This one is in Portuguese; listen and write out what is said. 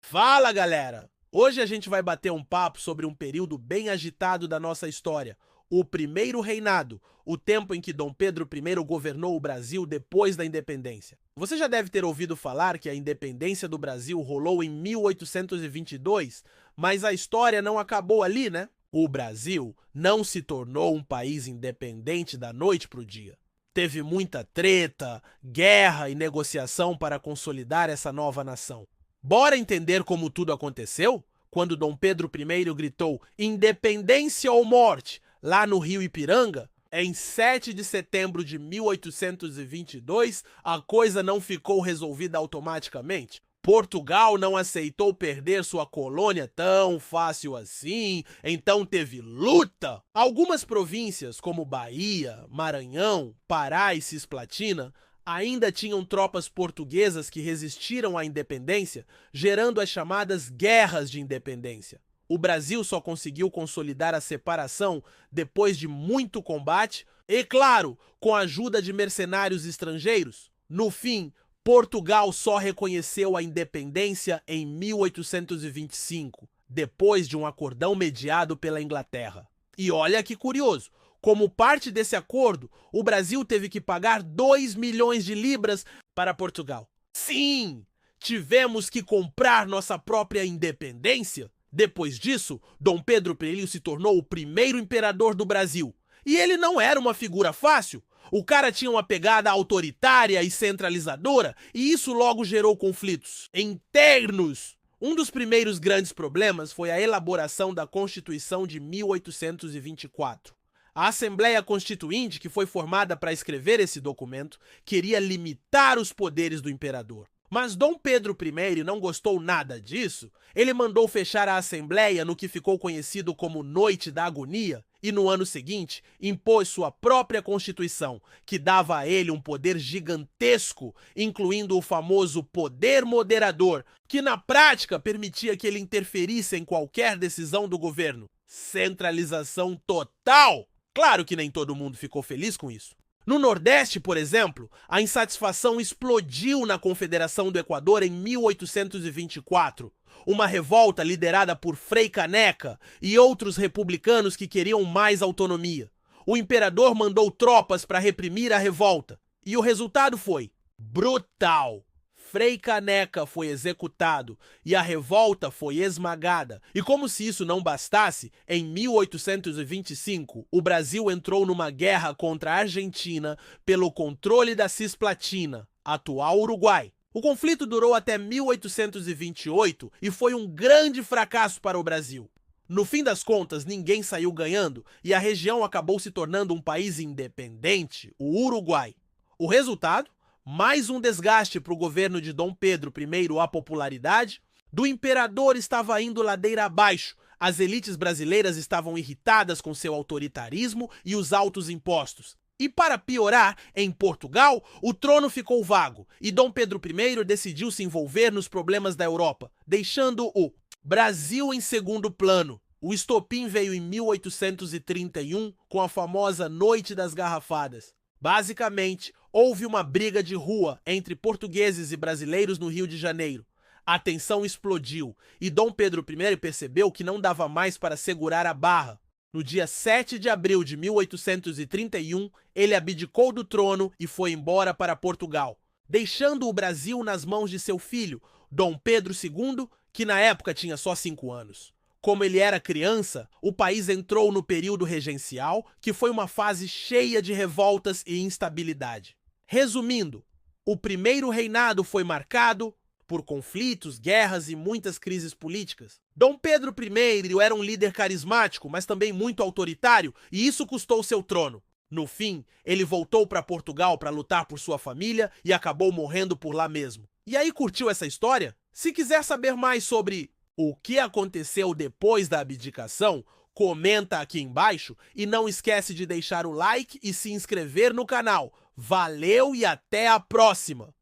Fala, galera! Hoje a gente vai bater um papo sobre um período bem agitado da nossa história, o Primeiro Reinado, o tempo em que Dom Pedro I governou o Brasil depois da independência. Você já deve ter ouvido falar que a independência do Brasil rolou em 1822, mas a história não acabou ali, né? O Brasil não se tornou um país independente da noite para o dia. Teve muita treta, guerra e negociação para consolidar essa nova nação. Bora entender como tudo aconteceu? Quando Dom Pedro I gritou "Independência ou morte" lá no Rio Ipiranga? Em 7 de setembro de 1822, a coisa não ficou resolvida automaticamente. Portugal não aceitou perder sua colônia tão fácil assim, então teve luta. Algumas províncias, como Bahia, Maranhão, Pará e Cisplatina, ainda tinham tropas portuguesas que resistiram à independência, gerando as chamadas Guerras de Independência. O Brasil só conseguiu consolidar a separação depois de muito combate e, claro, com a ajuda de mercenários estrangeiros. No fim, Portugal só reconheceu a independência em 1825, depois de um acordão mediado pela Inglaterra. E olha que curioso, como parte desse acordo, o Brasil teve que pagar 2 milhões de libras para Portugal. Sim, tivemos que comprar nossa própria independência. Depois disso, Dom Pedro I se tornou o primeiro imperador do Brasil. E ele não era uma figura fácil. O cara tinha uma pegada autoritária e centralizadora, e isso logo gerou conflitos internos. Um dos primeiros grandes problemas foi a elaboração da Constituição de 1824. A Assembleia Constituinte, que foi formada para escrever esse documento, queria limitar os poderes do imperador. Mas Dom Pedro I não gostou nada disso. Ele mandou fechar a Assembleia no que ficou conhecido como Noite da Agonia e, no ano seguinte, impôs sua própria Constituição, que dava a ele um poder gigantesco, incluindo o famoso poder moderador, que na prática permitia que ele interferisse em qualquer decisão do governo. Centralização total! Claro que nem todo mundo ficou feliz com isso. No Nordeste, por exemplo, a insatisfação explodiu na Confederação do Equador em 1824. Uma revolta liderada por Frei Caneca e outros republicanos que queriam mais autonomia. O imperador mandou tropas para reprimir a revolta. E o resultado foi brutal. Frei Caneca foi executado e a revolta foi esmagada. E como se isso não bastasse, em 1825, o Brasil entrou numa guerra contra a Argentina pelo controle da Cisplatina, atual Uruguai. O conflito durou até 1828 e foi um grande fracasso para o Brasil. No fim das contas, ninguém saiu ganhando e a região acabou se tornando um país independente, o Uruguai. O resultado? Mais um desgaste para o governo de Dom Pedro I. A popularidade do imperador estava indo ladeira abaixo. As elites brasileiras estavam irritadas com seu autoritarismo e os altos impostos. E para piorar, em Portugal, o trono ficou vago e Dom Pedro I decidiu se envolver nos problemas da Europa, deixando o Brasil em segundo plano. O estopim veio em 1831 com a famosa Noite das Garrafadas. Basicamente, houve uma briga de rua entre portugueses e brasileiros no Rio de Janeiro. A tensão explodiu e Dom Pedro I percebeu que não dava mais para segurar a barra. No dia 7 de abril de 1831, ele abdicou do trono e foi embora para Portugal, deixando o Brasil nas mãos de seu filho, Dom Pedro II, que na época tinha só 5 anos. Como ele era criança, o país entrou no período regencial, que foi uma fase cheia de revoltas e instabilidade. Resumindo, o primeiro reinado foi marcado por conflitos, guerras e muitas crises políticas. Dom Pedro I era um líder carismático, mas também muito autoritário, e isso custou seu trono. No fim, ele voltou para Portugal para lutar por sua família e acabou morrendo por lá mesmo. E aí, curtiu essa história? Se quiser saber mais sobre o que aconteceu depois da abdicação, comenta aqui embaixo e não esquece de deixar o like e se inscrever no canal. Valeu e até a próxima!